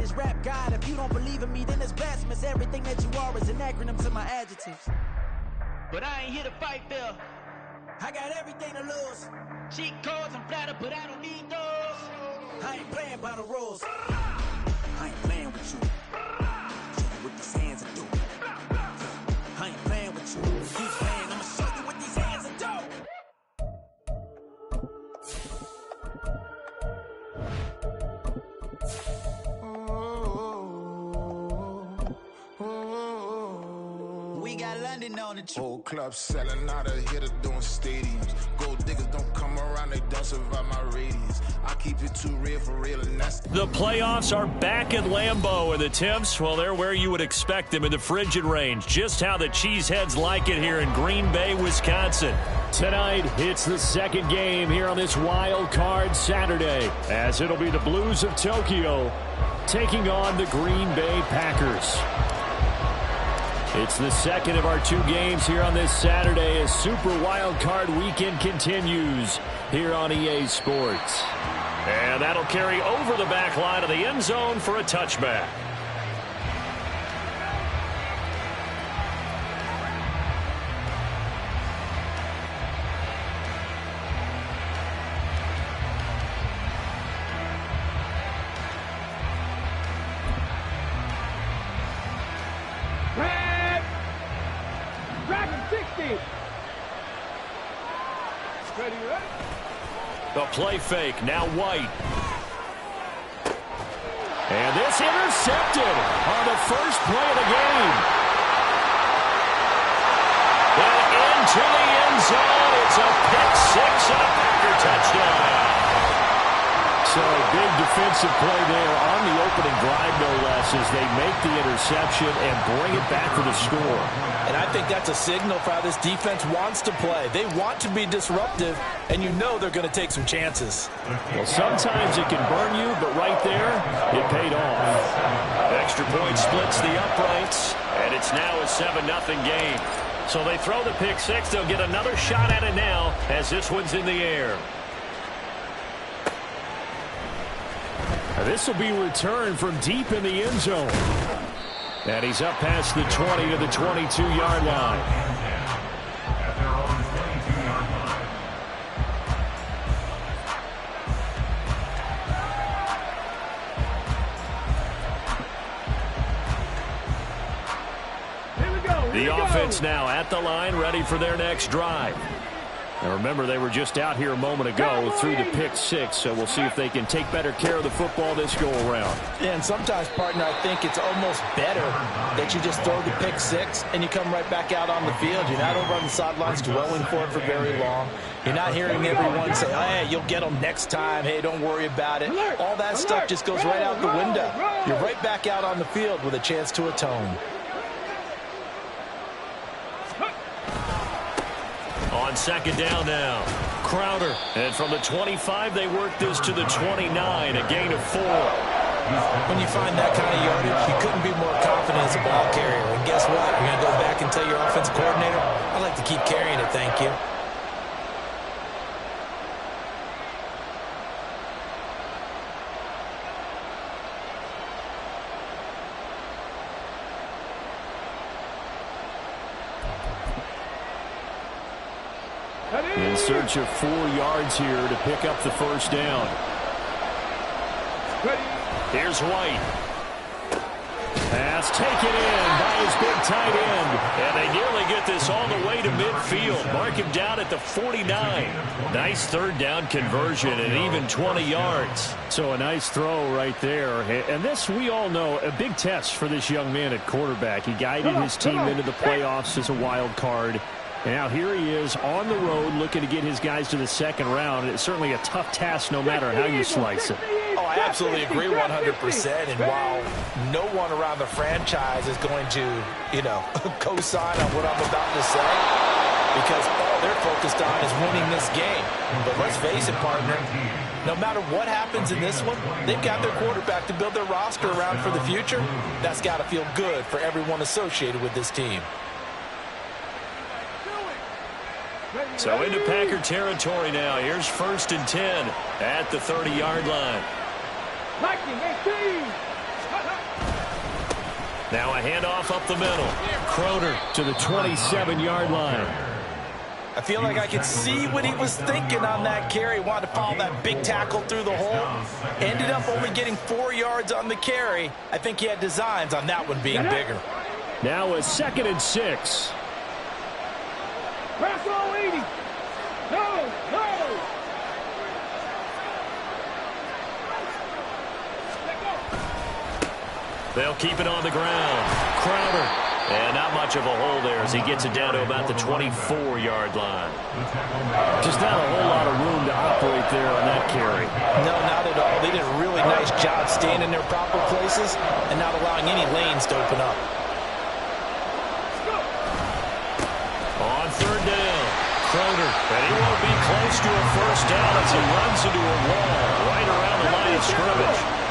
this rap god. If you don't believe in me, then it's blasphemous. Everything that you are is an acronym to my adjectives. But I ain't here to fight fair. I got everything to lose. Cheat codes, I'm flattered, but I don't need those. I ain't playing by the rules. I ain't playing with you. Show you what these hands are doing. I ain't playing with you. Keep playing, I'ma show you what these hands are doing. We got London on the whole club selling out of here to doing stadiums. Gold diggers don't come around, they don't survive my radius. I keep it too real for real, and that's the playoffs are back at Lambeau, and the temps, well, they're where you would expect them in the frigid range. Just how the Cheeseheads like it here in Green Bay, Wisconsin. Tonight, it's the second game here on this wild card Saturday, as it'll be the Blues of Tokyo taking on the Green Bay Packers. It's the second of our two games here on this Saturday as Super Wild Card Weekend continues here on EA Sports. And that'll carry over the back line of the end zone for a touchback. The play fake, now White. And this intercepted on the first play of the game. And into the end zone. It's a pick six and a Packer touchdown. So a big defensive play there on the opening drive, no less, as they make the interception and bring it back for the score. And I think that's a signal for how this defense wants to play. They want to be disruptive, and you know they're going to take some chances. Well, sometimes it can burn you, but right there, it paid off. Extra point splits the uprights, and it's now a 7-0 game. So they throw the pick six. They'll get another shot at it now as this one's in the air. This will be returned from deep in the end zone. And he's up past the 20 to the 22-yard line. The offense now at the line, ready for their next drive. Now remember, they were just out here a moment ago through the pick six, so we'll see if they can take better care of the football this go-around. And sometimes, partner, I think it's almost better that you just throw the pick six and you come right back out on the field. You're not over on the sidelines dwelling for it for very long. You're not hearing everyone say, oh, hey, you'll get them next time. Hey, don't worry about it. All that stuff just goes right out the window. You're right back out on the field with a chance to atone. On second down now, Crowder. And from the 25, they work this to the 29, a gain of 4. When you find that kind of yardage, you couldn't be more confident as a ball carrier. And guess what? You're going to go back and tell your offensive coordinator, I'd like to keep carrying it, thank you. In search of 4 yards here to pick up the first down. Here's White. Pass taken in by his big tight end. And they nearly get this all the way to midfield. Mark him down at the 49. Nice third down conversion and even 20 yards. So a nice throw right there. And this, we all know, a big test for this young man at quarterback. He guided his team into the playoffs as a wild card. And now here he is on the road looking to get his guys to the second round. It's certainly a tough task no matter how you slice it. Oh, I absolutely agree 100%. And while no one around the franchise is going to, co-sign on what I'm about to say, because all they're focused on is winning this game. But let's face it, partner, no matter what happens in this one, they've got their quarterback to build their roster around for the future. That's got to feel good for everyone associated with this team. So into Packer territory now. Here's 1st and 10 at the 30-yard line. Viking 18. Now a handoff up the middle. Crowder to the 27-yard line. I feel like I could see what he was thinking on that carry. Wanted to follow that big tackle through the hole. Ended up only getting 4 yards on the carry. I think he had designs on that one being bigger. Now a 2nd and 6. Press all 80. No. They'll keep it on the ground. Crowder. And not much of a hole there as he gets it down to about the 24-yard line. Just not a whole lot of room to operate there on that carry. No, not at all. They did a really nice job staying in their proper places and not allowing any lanes to open up. On 3rd down, Crowder. And he won't be close to a first down as he runs into a wall right around the line of scrimmage.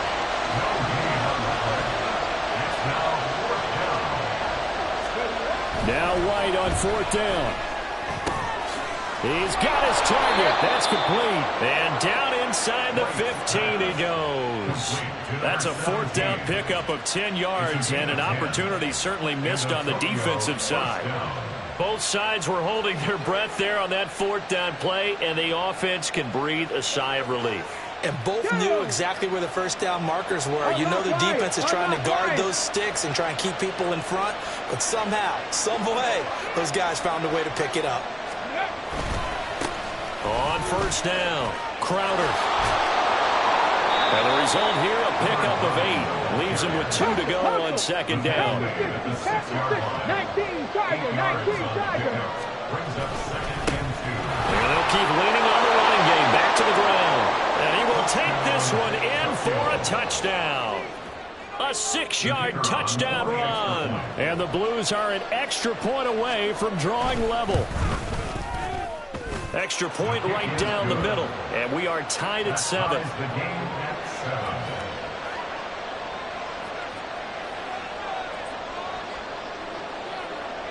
Now White on 4th down. He's got his target. That's complete. And down inside the 15 he goes. That's a 4th down pickup of 10 yards and an opportunity certainly missed on the defensive side. Both sides were holding their breath there on that 4th down play, and the offense can breathe a sigh of relief. And both knew exactly where the first down markers were. You know the defense is trying to guard those sticks and try and keep people in front. But somehow, some way, those guys found a way to pick it up. On 1st down, Crowder. And the result here, a pickup of 8. Leaves him with 2 to go on 2nd down. 19 Tiger. And they'll keep leaning on the running game back to the ground. And he will take this one in for a touchdown. A 6-yard touchdown run. And the Blues are an extra point away from drawing level. Extra point right down the middle. And we are tied at 7.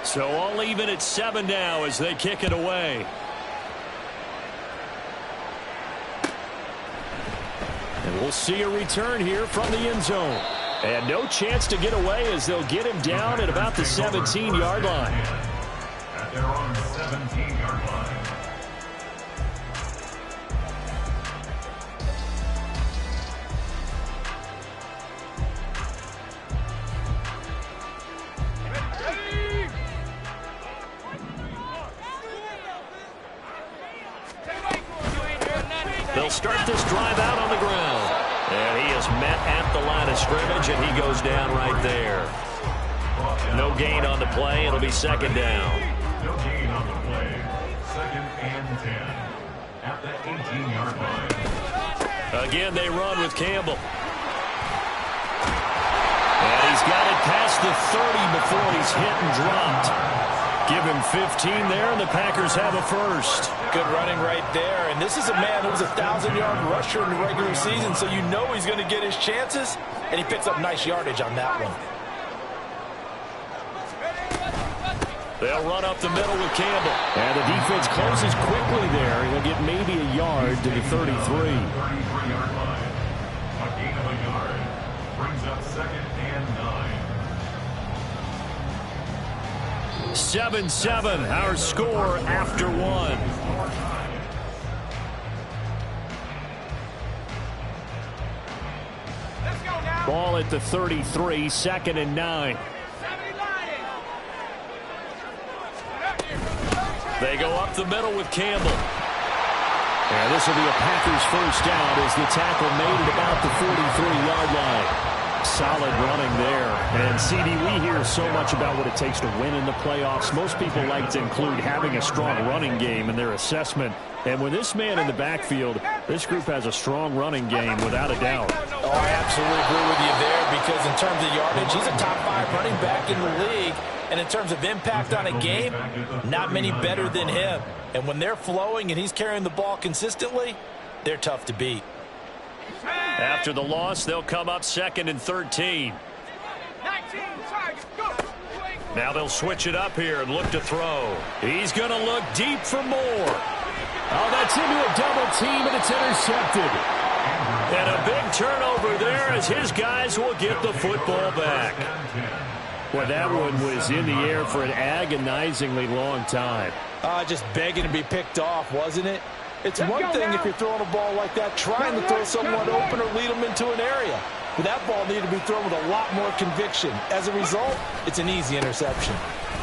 So all even at 7 now as they kick it away. And we'll see a return here from the end zone. And no chance to get away as they'll get him down at about the 17-yard line. At their own 17-yard line. They'll start this drive out on the ground. And he is met at the line of scrimmage, and he goes down right there. No gain on the play. It'll be 2nd down. No gain on the play. 2nd and 10. At the 18-yard line. Again, they run with Campbell. And he's got it past the 30 before he's hit and dropped. Give him 15 there, and the Packers have a first. Good running right there. And this is a man who was a 1,000-yard rusher in the regular season, so you know he's going to get his chances, and he picks up nice yardage on that one. They'll run up the middle with Campbell. And the defense closes quickly there. He'll get maybe a yard to the 33. 33-yard line. A gain of a yard. Brings up 2nd and 9. 7-7, our score after 1. Ball at the 33, 2nd and 9. They go up the middle with Campbell. And this will be a Packers first down as the tackle made at about the 43-yard line. Solid running there. And, CD, we hear so much about what it takes to win in the playoffs. Most people like to include having a strong running game in their assessment. And with this man in the backfield, this group has a strong running game without a doubt. Oh, I absolutely agree with you there because in terms of yardage, he's a top 5 running back in the league. And in terms of impact on a game, not many better than him. And when they're flowing and he's carrying the ball consistently, they're tough to beat. After the loss, they'll come up 2nd and 13. Now they'll switch it up here and look to throw. He's going to look deep for more. Oh, that's into a double team, and it's intercepted. And a big turnover there as his guys will get the football back. Well, that one was in the air for an agonizingly long time. Just begging to be picked off, wasn't it? It's one thing if you're throwing a ball like that, trying to throw someone open or lead them into an area. But that ball needed to be thrown with a lot more conviction. As a result, it's an easy interception.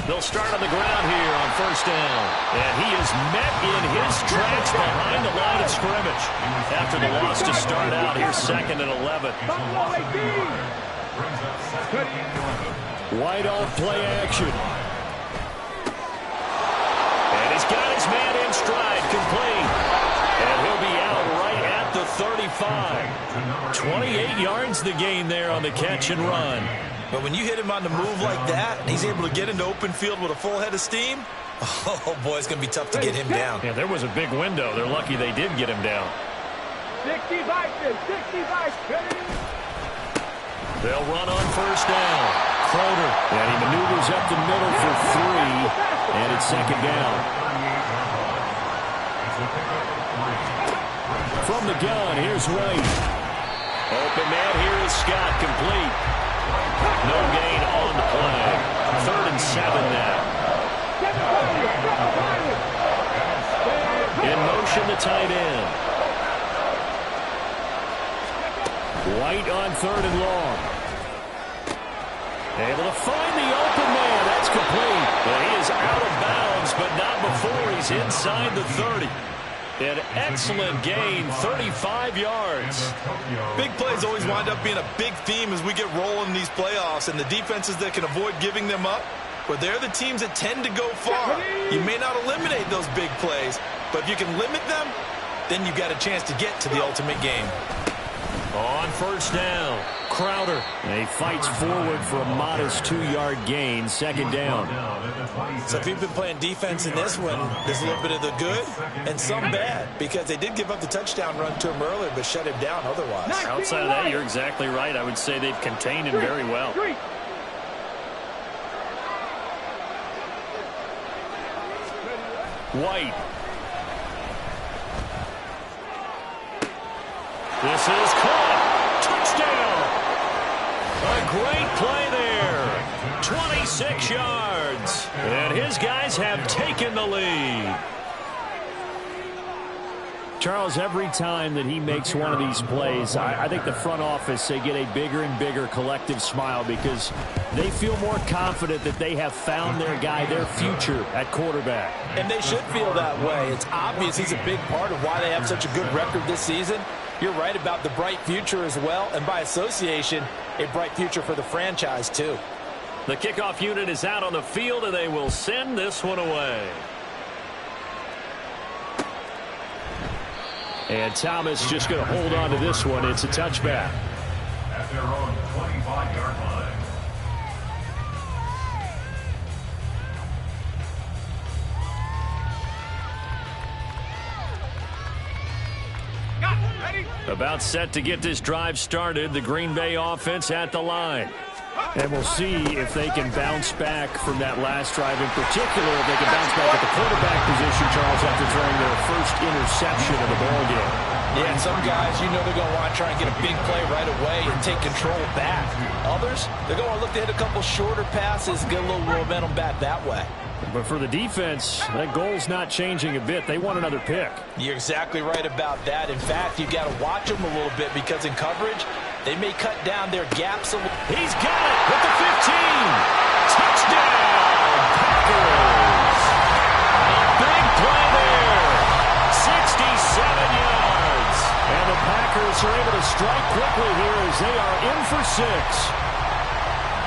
They'll start on the ground here on first down. And he is met in his tracks behind the line of scrimmage. After the loss to start out, here's 2nd and 11. Wide off play action. And he's got his man in stride, complete. And he'll be out right at the 35. 28 yards the gain there on the catch and run. But when you hit him on the move like that, and he's able to get into open field with a full head of steam, oh, boy, it's going to be tough to get him down. Yeah, there was a big window. They're lucky they did get him down. 65. They'll run on first down. Crowder. And he maneuvers up the middle for 3. And it's 2nd down. From the gun, here's Wright. Open man, here is Scott, complete. No gain on the play. 3rd and 7 now. In motion, the tight end. White on 3rd and long. Able to find the open man. That's complete. And he is out of bounds, but not before he's inside the 30. An excellent gain, 35 yards. Big plays always wind up being a big theme as we get rolling in these playoffs, and the defenses that can avoid giving them up, well, they're the teams that tend to go far. You may not eliminate those big plays, but if you can limit them, then you've got a chance to get to the ultimate game. On first down, Crowder. And he fights forward for a modest 2-yard gain, 2nd down. So if you've been playing defense in this one, there's a little bit of the good and some bad, because they did give up the touchdown run to him earlier, but shut him down otherwise. Outside of that, you're exactly right. I would say they've contained him very well. White. This is caught. Touchdown. A great play there. 26 yards. And his guys have taken the lead. Charles, every time that he makes one of these plays, I think the front office, they get a bigger and bigger collective smile because they feel more confident that they have found their guy, their future at quarterback. And they should feel that way. It's obvious he's a big part of why they have such a good record this season. You're right about the bright future as well, and by association, a bright future for the franchise too. The kickoff unit is out on the field, and they will send this one away. And Thomas just going to hold on to this one. It's a touchback. At their own 25-yard line. About set to get this drive started. The Green Bay offense at the line. And we'll see if they can bounce back from that last drive, in particular if they can bounce back at the quarterback position, Charles, after throwing their first interception of the ball game. Yeah, and some guys, you know they're going to want to try and get a big play right away and take control back. Others, they're going to look to hit a couple shorter passes, get a little momentum back that way. But for the defense, that goal's not changing a bit. They want another pick. You're exactly right about that. In fact, you've got to watch them a little bit because in coverage, they may cut down their gaps a little. He's got it with the 15. Touchdown, Packers. A big play there. 67 yards. And the Packers are able to strike quickly here as they are in for 6.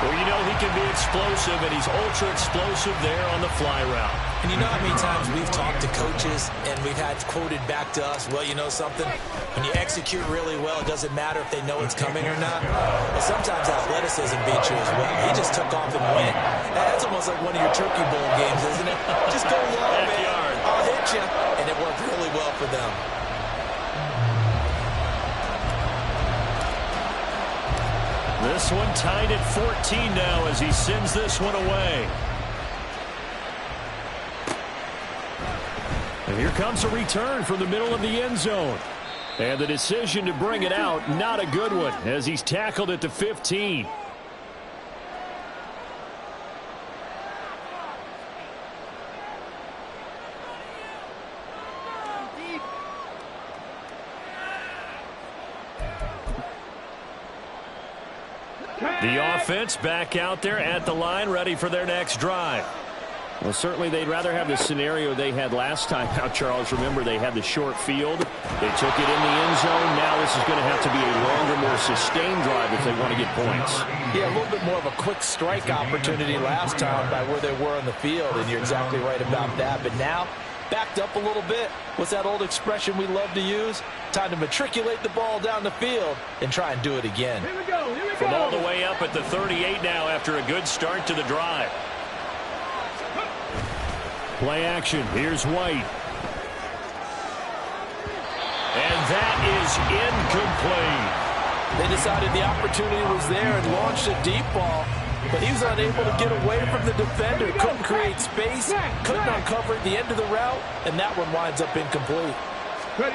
Well, you know he can be explosive, and he's ultra-explosive there on the fly route. And you know how many times we've talked to coaches and we've had quoted back to us, well, you know something? When you execute really well, it doesn't matter if they know it's coming or not. But sometimes athleticism beats you as well. He just took off and went. That's almost like one of your Turkey Bowl games, isn't it? Just go long, man. I'll hit you. And it worked really well for them. This one tied at 14 now as he sends this one away. And here comes a return from the middle of the end zone. And the decision to bring it out, not a good one, as he's tackled at the 15. The offense back out there at the line, ready for their next drive. Well, certainly they'd rather have the scenario they had last time out, Charles. Remember, they had the short field. They took it in the end zone. Now this is going to have to be a longer, more sustained drive if they want to get points. Yeah, a little bit more of a quick strike opportunity last time by where they were on the field, and you're exactly right about that. But now, backed up a little bit. What's that old expression we love to use? Time to matriculate the ball down the field and try and do it again. Here we go. Here we From go. all the way up at the 38 now after a good start to the drive. Play action. Here's White. And that is incomplete. They decided the opportunity was there and launched a deep ball, but he was unable to get away from the defender, couldn't create space, couldn't uncover at the end of the route, and that one winds up incomplete. Ready.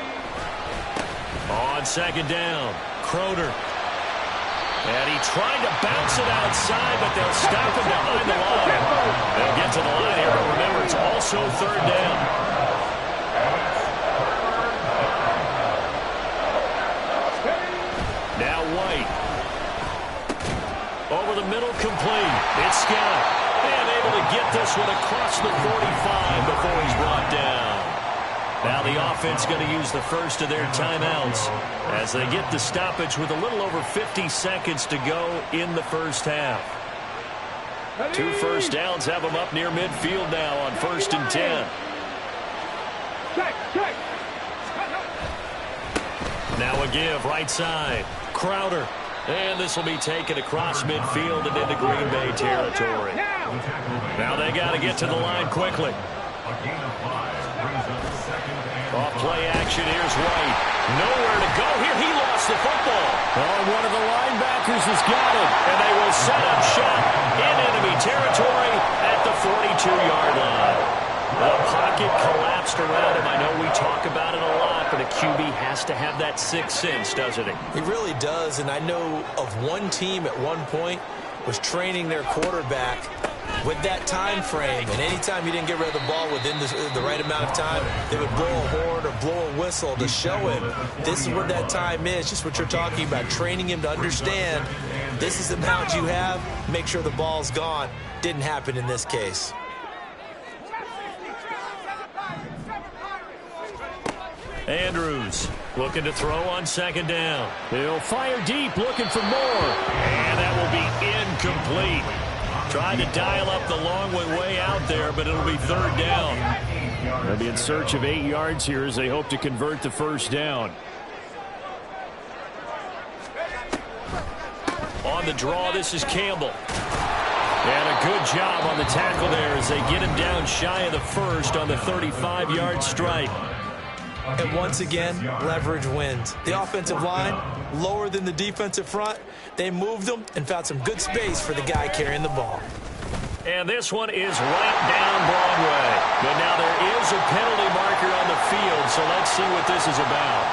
On second down, Crowder. And he tried to bounce it outside, but they'll stop him behind the line. They'll get to the line here, but remember, it's also third down. Now White. Over the middle, complete. It's Scott. And able to get this one across the 45 before he's brought down. Now the offense going to use the first of their timeouts as they get the stoppage with a little over 50 seconds to go in the first half. 2 first downs have them up near midfield now on 1st and 10. Check. Now a give right side. Crowder. And this will be taken across midfield and into Green Bay territory. Now they got to get to the line quickly. A gain of 5 brings up second and Off play action, here's White. Nowhere to go here. He lost the football. Oh, one of the linebackers has got it. And they will set up shop in enemy territory at the 42-yard line. The pocket collapsed around him. I know we talk about it a lot, but a QB has to have that sixth sense, doesn't he? He really does, and I know of one team at one point was training their quarterback with that time frame, and anytime he didn't get rid of the ball within the right amount of time, they would blow a horn or blow a whistle to show him this is what that time is, just what you're talking about, training him to understand this is the amount you have, make sure the ball's gone. Didn't happen in this case. Andrews looking to throw on second down. He'll fire deep, looking for more. And that will be incomplete. Trying to dial up the long way out there, but it'll be third down. They'll be in search of 8 yards here as they hope to convert the first down. On the draw, this is Campbell. And a good job on the tackle there as they get him down shy of the first on the 35-yard strike. And once again, leverage wins. The offensive line, lower than the defensive front. They moved them and found some good space for the guy carrying the ball. And this one is right down Broadway. But now there is a penalty marker on the field, so let's see what this is about.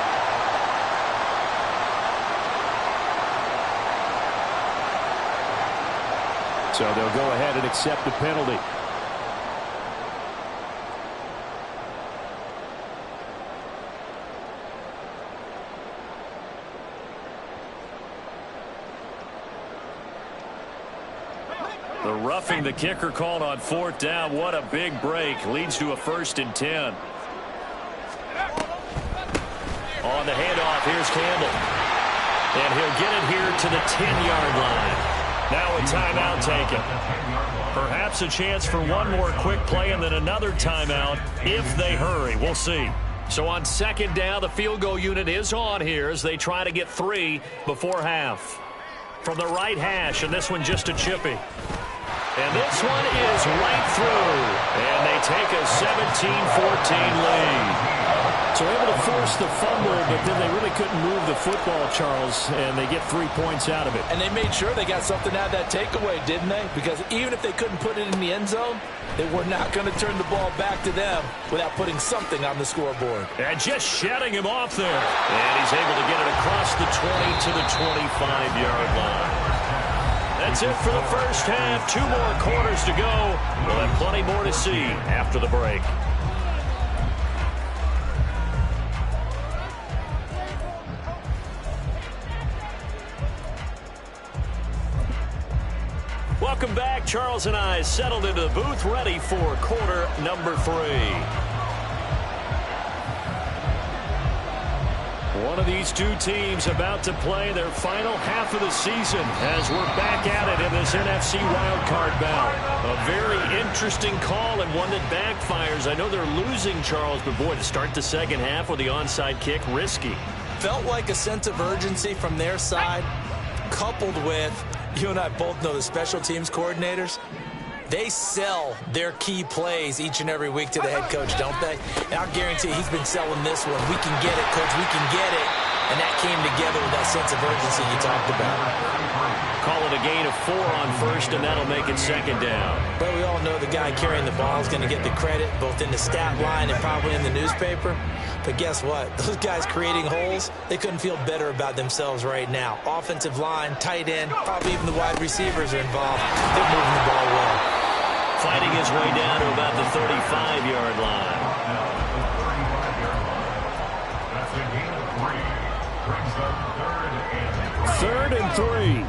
So they'll go ahead and accept the penalty. The roughing the kicker called on fourth down. What a big break. Leads to a 1st and 10. On the handoff, here's Campbell. And he'll get it here to the 10-yard line. Now a timeout taken. Perhaps a chance for one more quick play and then another timeout if they hurry. We'll see. So on second down, the field goal unit is on here as they try to get 3 before half. From the right hash, and this one just a chippy. And this one is right through. And they take a 17-14 lead. So able to force the fumble, but then they really couldn't move the football, Charles, and they get 3 points out of it. And they made sure they got something out of that takeaway, didn't they? Because even if they couldn't put it in the end zone, they were not going to turn the ball back to them without putting something on the scoreboard. And just shutting him off there. And he's able to get it across the 20 to the 25-yard line. That's it for the first half. 2 more quarters to go. We'll have plenty more to see after the break. Welcome back. Charles and I settled into the booth, ready for quarter number 3. One of these two teams about to play their final half of the season as we're back at it in this NFC wildcard bout. A very interesting call and one that backfires. I know they're losing, Charles, but boy, to start the second half with the onside kick, risky. Felt like a sense of urgency from their side, coupled with, you and I both know the special teams coordinators, they sell their key plays each and every week to the head coach, don't they? And I'll guarantee he's been selling this one. We can get it, coach, we can get it. And that came together with that sense of urgency you talked about. Call it a gain of 4 on first, and that'll make it second down. But we all know the guy carrying the ball is going to get the credit, both in the stat line and probably in the newspaper. But guess what? Those guys creating holes, they couldn't feel better about themselves right now. Offensive line, tight end, probably even the wide receivers are involved. They're moving the ball well. Fighting his way down to about the 35-yard line. That's a gain of 3. Brings up 3rd and 3.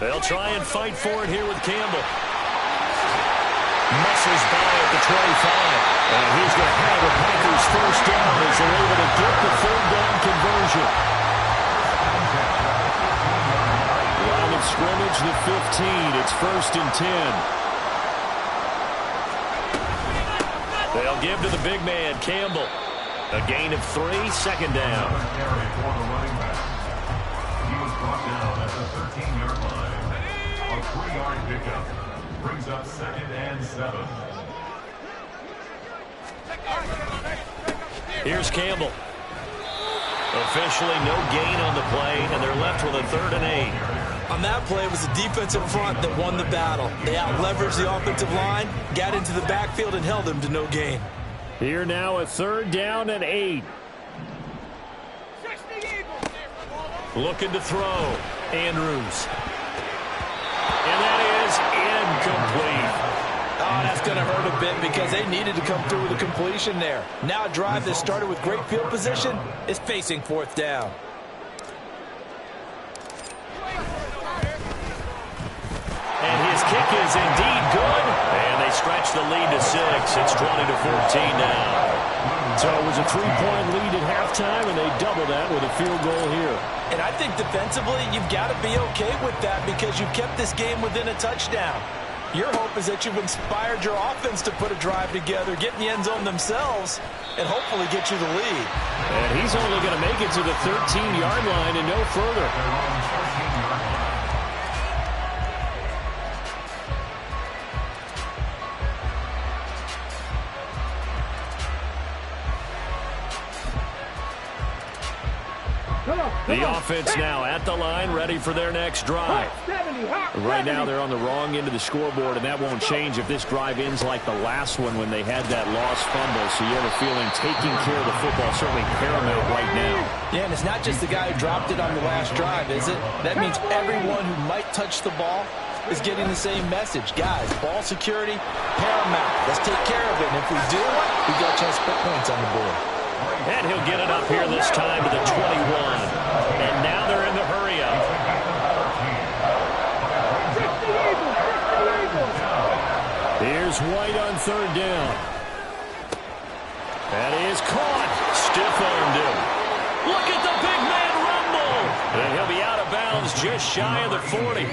They'll try and fight for it here with Campbell. Muscles by at the 25. And he's going to have the Packers first down as they're able to get the 3rd down conversion. Line of scrimmage, the 15. It's 1st and 10. They'll give to the big man, Campbell. A gain of 3, second down. He was brought down at the 13-yard line. A 3-yard pickup brings up 2nd and 7. Here's Campbell. Officially no gain on the play, and they're left with a 3rd and 8. On that play, it was the defensive front that won the battle. They out-leveraged the offensive line, got into the backfield, and held them to no gain. Here now a 3rd down and 8. Looking to throw. Andrews. And that is incomplete. Oh, that's going to hurt a bit because they needed to come through with a completion there. Now a drive that started with great field position is facing 4th down. And his kick is indeed good. And they stretch the lead to 6. It's 20-14 now. So it was a 3-point lead at halftime, and they double that with a field goal here. And I think defensively, you've got to be okay with that because you've kept this game within a touchdown. Your hope is that you've inspired your offense to put a drive together, get in the end zone themselves, and hopefully get you the lead. And he's only going to make it to the 13-yard line and no further. The offense now at the line, ready for their next drive. Right now they're on the wrong end of the scoreboard, and that won't change if this drive ends like the last one when they had that lost fumble. So you have a feeling taking care of the football is certainly paramount right now. Yeah, and it's not just the guy who dropped it on the last drive, is it? That means everyone who might touch the ball is getting the same message. Guys, ball security, paramount. Let's take care of it. And if we do, we've got a chance to put points on the board. And he'll get it up here this time to the 21. And now they're in the hurry-up. Here's White on 3rd down. That is caught. Stiff-armed him. Look at the big man rumble. And he'll be out of bounds just shy of the 40.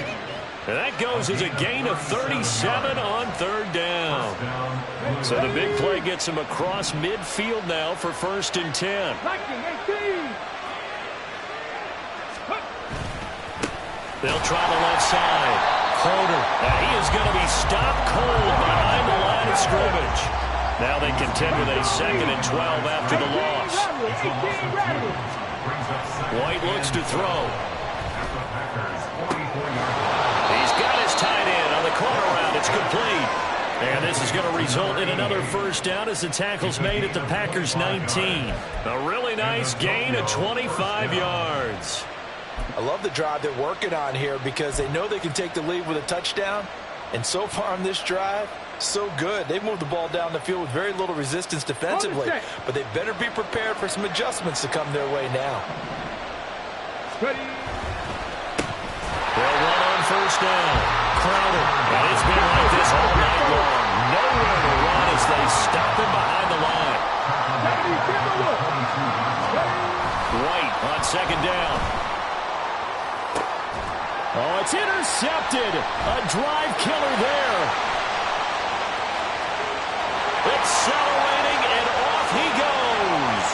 And that goes as a gain of 37 on 3rd down. So the big play gets him across midfield now for 1st and 10. They'll try the left side. Crowder. And he is going to be stopped cold behind the line of scrimmage. Now they contend with a 2nd and 12 after the loss. White looks to throw. He's got his tight end on the corner route. It's complete. And this is going to result in another 1st down as the tackle's made at the Packers' 19. A really nice gain of 25 yards. I love the drive they're working on here because they know they can take the lead with a touchdown. And so far on this drive, So good. They've moved the ball down the field with very little resistance defensively, but they better be prepared for some adjustments to come their way now. Ready. They'll run on first down. Crowder. And it's been like this all night long. Nowhere to run as they stop him behind the line. White on second down. Oh, it's intercepted. A drive killer there. Accelerating, and off he goes.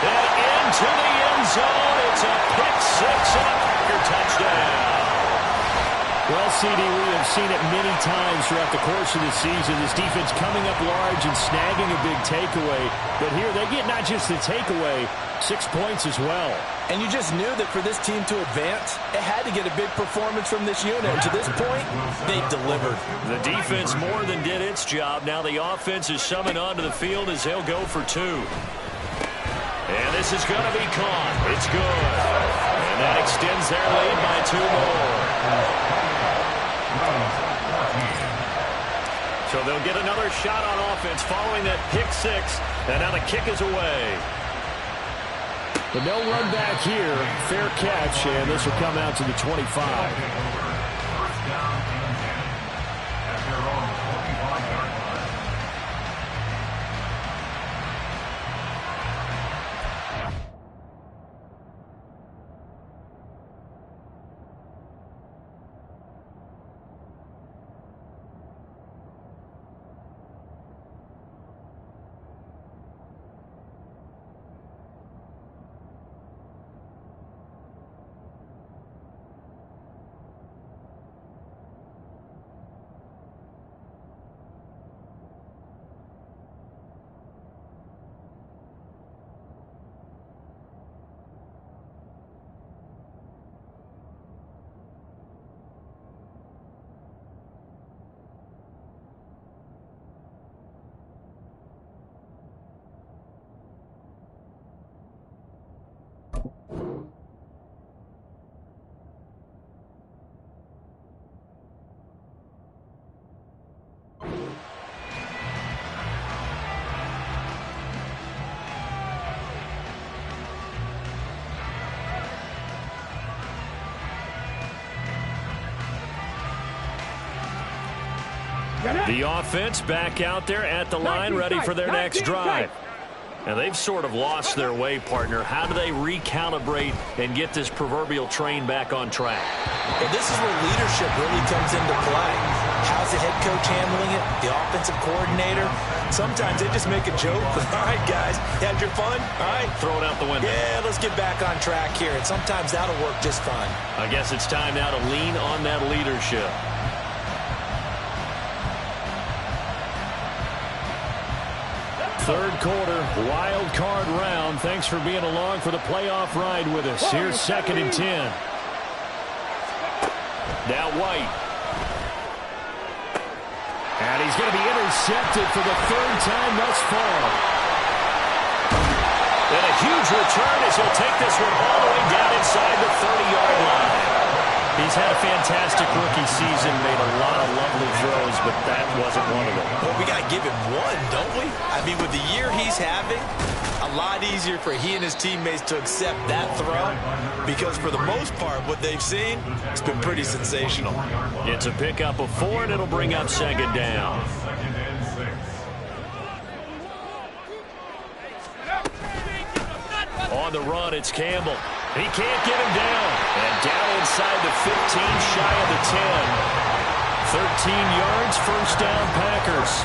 And into the end zone. It's a pick six and a Packer touchdown. Well, CD, we have seen it many times throughout the course of the season. This defense coming up large and snagging a big takeaway. But here they get not just the takeaway, 6 points as well. And you just knew that for this team to advance, it had to get a big performance from this unit. And to this point, they've delivered. The defense more than did its job. Now the offense is summoned onto the field as they'll go for two. And this is going to be caught. It's good. And that extends their lead by 2 more. So they'll get another shot on offense following that pick six. And now the kick is away. But no run back here. Fair catch, and this will come out to the 25. First down and 10 at their own 45-yard line. The offense back out there at the line, ready for their next drive. And they've sort of lost their way, partner. How do they recalibrate and get this proverbial train back on track? Well, this is where leadership really comes into play. How's the head coach handling it? The offensive coordinator? Sometimes they just make a joke. All right, guys, had your fun? All right. Throw it out the window. Yeah, let's get back on track here. And sometimes that'll work just fine. I guess it's time now to lean on that leadership. Third quarter, wild card round. Thanks for being along for the playoff ride with us. Here's 2nd and 10. Now White. And he's going to be intercepted for the 3rd time thus far. And a huge return as he'll take this one all the way down inside the 30-yard line. He's had a fantastic rookie season, made a lot of lovely throws, but that wasn't one of them. Well, we got to give him one, don't we? I mean, with the year he's having, a lot easier for he and his teammates to accept that throw because for the most part, what they've seen, it's been pretty sensational. It's a pickup of 4, and it'll bring up 2nd down. Second and 6. On the run, it's Campbell. He can't get him down. And down inside the 15, shy of the 10. 13 yards, first down, Packers.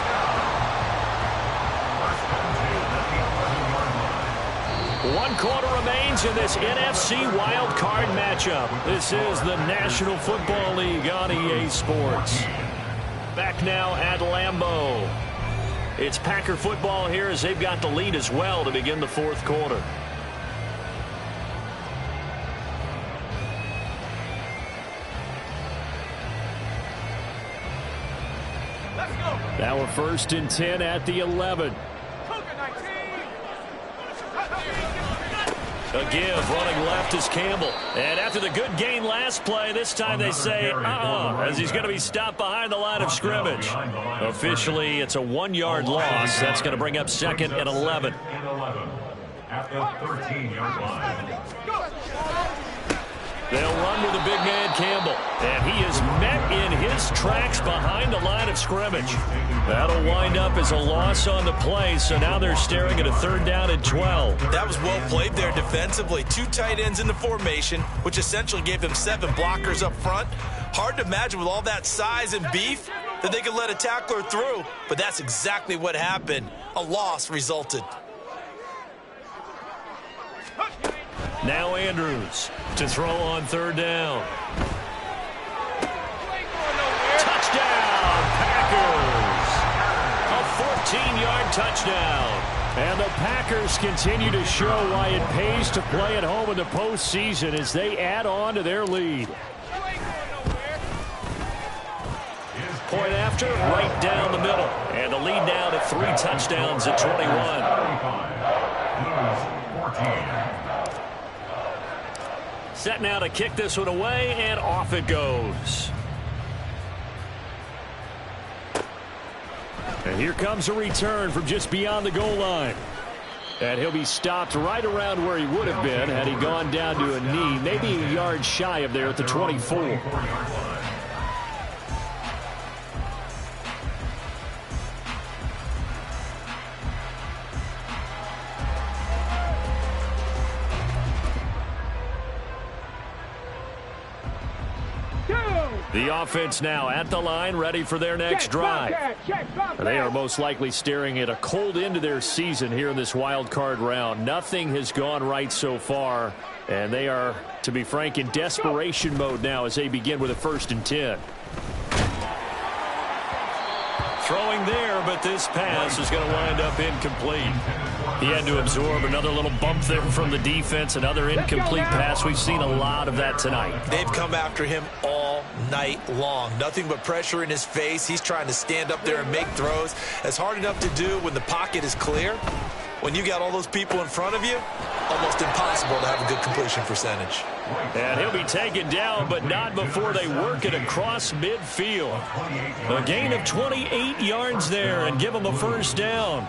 1 quarter remains in this NFC wild card matchup. This is the National Football League on EA Sports. Back now at Lambeau. It's Packer football here as they've got the lead as well to begin the 4th quarter. Now a 1st and 10 at the 11. A A give running left is Campbell. And after the good gain last play, this time they say, as he's going to be stopped behind the line of scrimmage. Officially, it's a 1-yard loss. That's going to bring up 2nd and 11. At the 13-yard line. They'll run with the big man Campbell. And he is met in his tracks behind the line of scrimmage. That'll wind up as a loss on the play, so now they're staring at a 3rd down and 12. That was well played there defensively. 2 tight ends in the formation, which essentially gave them 7 blockers up front. Hard to imagine with all that size and beef that they could let a tackler through, but that's exactly what happened. A loss resulted. Now Andrews to throw on 3rd down. Touchdown, Packers! A 14-yard touchdown. And the Packers continue to show why it pays to play at home in the postseason as they add on to their lead. Point after, right down the middle. And the lead now to 3 touchdowns at 21. Set now to kick this one away, and off it goes. And here comes a return from just beyond the goal line. And he'll be stopped right around where he would have been had he gone down to a knee, maybe a yard shy of there at the 24. The offense now at the line, ready for their next drive. They are most likely staring at a cold end to their season here in this wild card round. Nothing has gone right so far, and they are, to be frank, in desperation mode now as they begin with a 1st and 10. Throwing there, but this pass is going to wind up incomplete. He had to absorb another little bump there from the defense, another incomplete pass. We've seen a lot of that tonight. They've come after him all night long. Nothing but pressure in his face. He's trying to stand up there and make throws. It's hard enough to do when the pocket is clear. When you got all those people in front of you, almost impossible to have a good completion percentage. And he'll be taken down, but not before they work it across midfield. A gain of 28 yards there and give them a 1st down.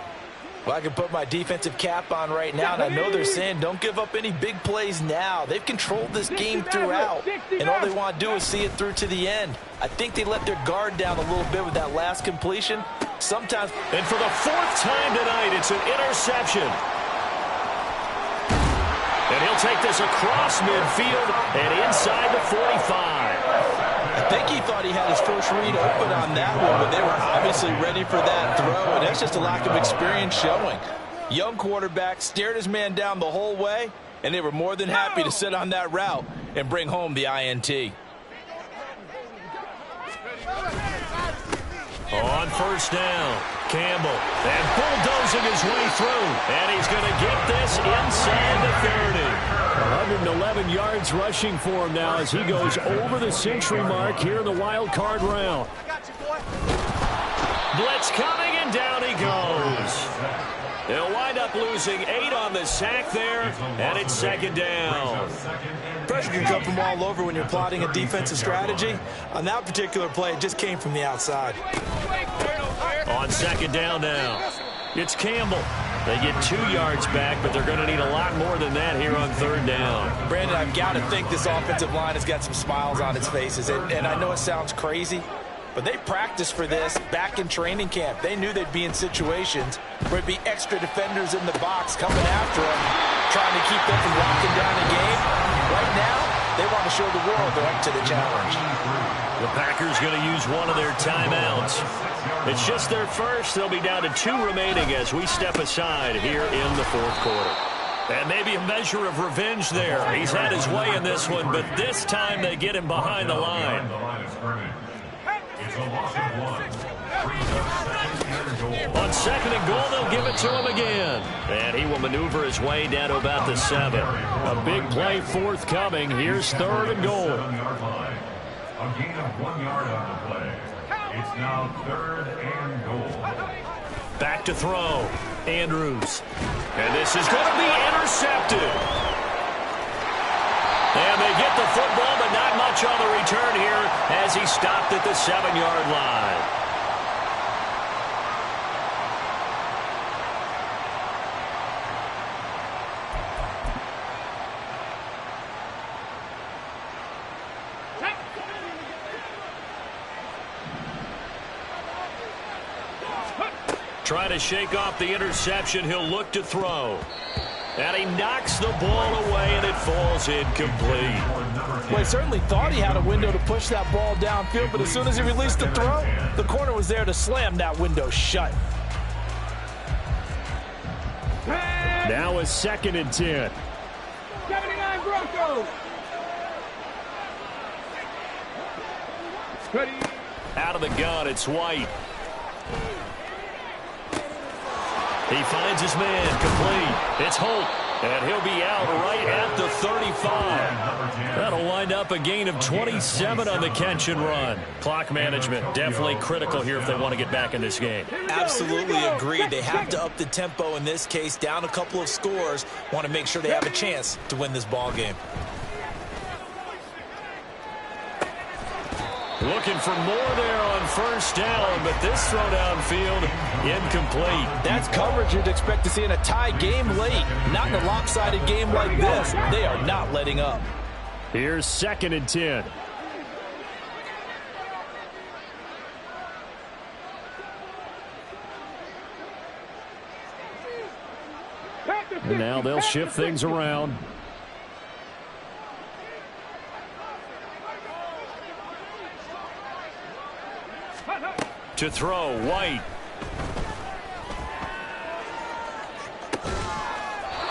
Well, I can put my defensive cap on right now, and I know they're saying don't give up any big plays now. They've controlled this game throughout, and all they want to do is see it through to the end. I think they let their guard down a little bit with that last completion. Sometimes. And for the 4th time tonight, it's an interception. And he'll take this across midfield and inside the 45. I think he thought he had his first read open on that one, but they were obviously ready for that throw, and that's just a lack of experience showing. Young quarterback stared his man down the whole way, and they were more than happy to sit on that route and bring home the INT. On 1st down, Campbell, and bulldozing his way through, and he's going to get this inside the 30. 111 yards rushing for him now as he goes over the century mark here in the wild card round. Blitz coming, and down he goes. They'll wind up losing 8 on the sack there, and it's 2nd down. Pressure can come from all over when you're plotting a defensive strategy. On that particular play, it just came from the outside. On 2nd down now, it's Campbell. They get 2 yards back, but they're going to need a lot more than that here on 3rd down. Brandon, I've got to think this offensive line has got some smiles on its faces, and I know it sounds crazy, but they practiced for this back in training camp. They knew they'd be in situations where it'd be extra defenders in the box coming after them, trying to keep them from locking down the game. Right now, they want to show the world they're up to the challenge. The Packers going to use one of their timeouts. It's just their first. They'll be down to 2 remaining as we step aside here in the 4th quarter. And maybe a measure of revenge there. He's had his way in this one, but this time they get him behind the line. It's a loss of 1. On 2nd and goal, they'll give it to him again. And he will maneuver his way down to about the 7. A big play forthcoming. Here's 3rd and goal. A gain of 1 yard on the play. It's now 3rd and goal. Back to throw. Andrews. And this is going to be intercepted. And they get the football, but not much on the return here as he stopped at the 7-yard line. Trying to shake off the interception. He'll look to throw. And he knocks the ball away, and it falls incomplete. Well, he certainly thought he had a window to push that ball downfield, but as soon as he released the throw, the corner was there to slam that window shut. Now a 2nd and 10. 79 Broncos. Out of the gun, it's White. He finds his man, complete. It's Holt, and he'll be out right at the 35. That'll wind up a gain of 27 on the catch and run. Clock management definitely critical here if they want to get back in this game. Absolutely agreed. They have to up the tempo in this case, down a couple of scores. Want to make sure they have a chance to win this ball game. Looking for more there on 1st down, but this throw downfield, incomplete. That's coverage you'd expect to see in a tie game late. Not in a lopsided game like this. They are not letting up. Here's 2nd and 10. And now they'll shift things around. To throw, White.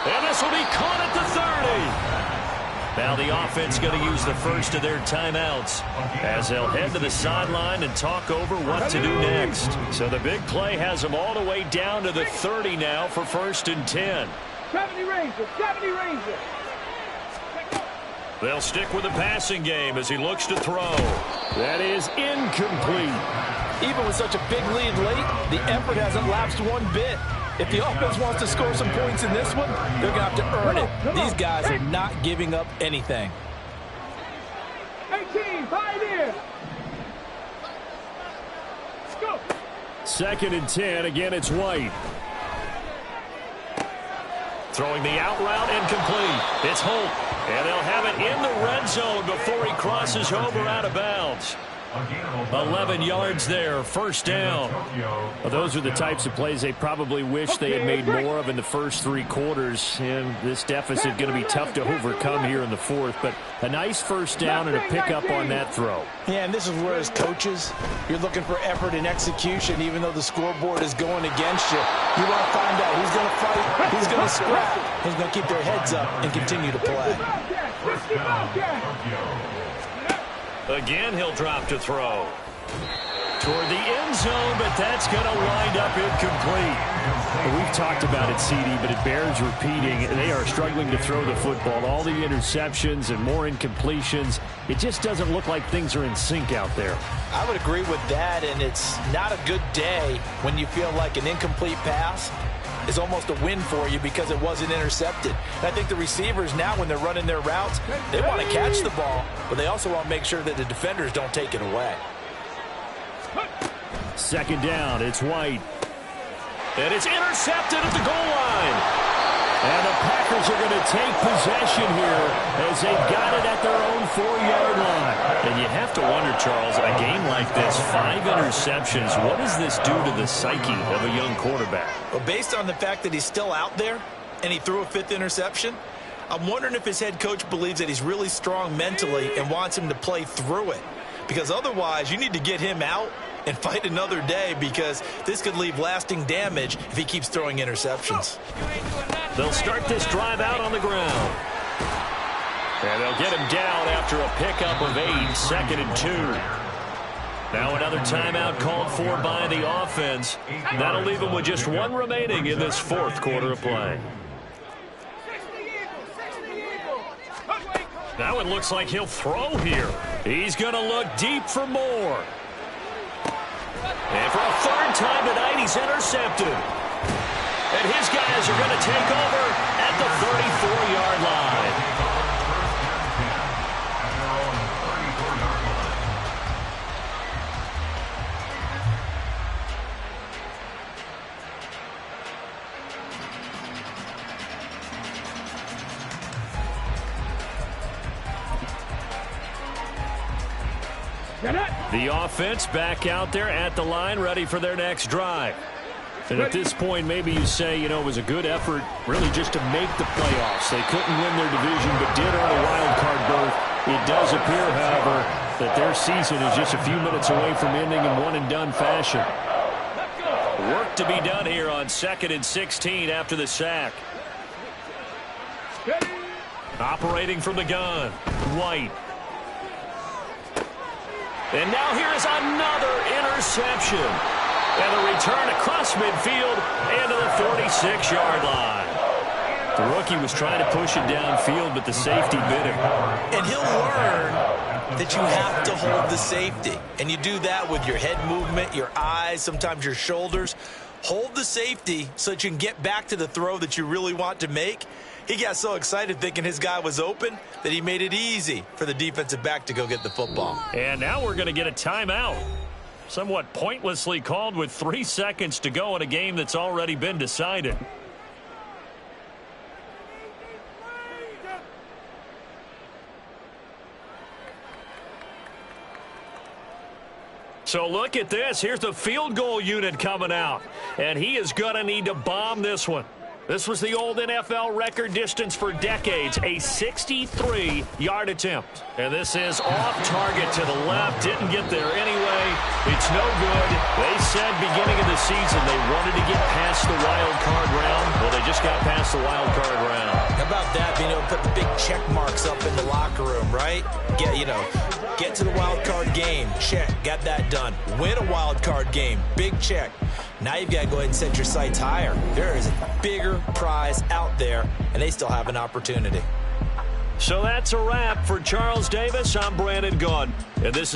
And this will be caught at the 30. Now the offense going to use the first of their timeouts as they'll head to the sideline and talk over what to do next. So the big play has them all the way down to the 30 now for 1st and 10. 70 Rangers, 70 Rangers. They'll stick with the passing game as he looks to throw. That is incomplete. Even with such a big lead late, the effort hasn't lapsed one bit. If the offense wants to score some points in this one, they're going to have to earn it. These guys are not giving up anything. 18, pioneer. Go. 2nd and 10. Again, it's White. Throwing the out route incomplete. It's Holt. And they'll have it in the red zone before he crosses over out of bounds. 11 yards there, 1st down. Well, those are the types of plays they probably wish they had made more of in the first 3 quarters. And this deficit going to be tough to overcome here in the 4th. But a nice 1st down and a pickup on that throw. Yeah, and this is where as coaches, you're looking for effort and execution, even though the scoreboard is going against you. You want to find out who's going to fight, who's going to scrap, who's going to keep their heads up and continue to play. Again, he'll drop to throw. Toward the end zone, but that's going to wind up incomplete. Well, we've talked about it, CD, but it bears repeating. They are struggling to throw the football. All the interceptions and more incompletions. It just doesn't look like things are in sync out there. I would agree with that, and it's not a good day when you feel like an incomplete pass is almost a win for you because it wasn't intercepted. And I think the receivers now, when they're running their routes, they want to catch the ball, but they also want to make sure that the defenders don't take it away. 2nd down, it's White. And it's intercepted at the goal line. And the Packers are going to take possession here as they've got it at their own 4-yard line. And you have to wonder, Charles, a game like this, 5 interceptions, what does this do to the psyche of a young quarterback? Well, based on the fact that he's still out there and he threw a 5th interception, I'm wondering if his head coach believes that he's really strong mentally and wants him to play through it. Because otherwise, you need to get him out and fight another day, because this could leave lasting damage if he keeps throwing interceptions. They'll start this drive out on the ground. And they'll get him down after a pickup of 8, 2nd and 2. Now another timeout called for by the offense. That'll leave him with just 1 remaining in this 4th quarter of play. Now it looks like he'll throw here. He's going to look deep for more. And for a 3rd time tonight, he's intercepted. And his guys are going to take over at the 34-yard line. The offense back out there at the line, ready for their next drive. And at this point, maybe you say, it was a good effort really just to make the playoffs. They couldn't win their division, but did earn a wild card berth. It does appear, however, that their season is just a few minutes away from ending in one-and-done fashion. Work to be done here on 2nd and 16 after the sack. Operating from the gun, White. And now here is another interception. And a return across midfield and to the 46-yard line. The rookie was trying to push it downfield, but the safety bit him. And he'll learn that you have to hold the safety. And you do that with your head movement, your eyes, sometimes your shoulders. Hold the safety so that you can get back to the throw that you really want to make. He got so excited thinking his guy was open that he made it easy for the defensive back to go get the football. And now we're going to get a timeout. Somewhat pointlessly called with 3 seconds to go in a game that's already been decided. So look at this. Here's the field goal unit coming out. And he is going to need to bomb this one. This was the old NFL record distance for decades, a 63-yard attempt. And this is off target to the left. Didn't get there anyway. It's no good. They said beginning of the season they wanted to get past the wild card round. Well, they just got past the wild card round. How about that, being able to put the big check marks up in the locker room, right? Get to the wild card game. Check. Got that done. Win a wild card game. Big check. Now you've got to go ahead and set your sights higher. There is a bigger prize out there, and they still have an opportunity. So that's a wrap for Charles Davis. I'm Brandon Gaudin, and this is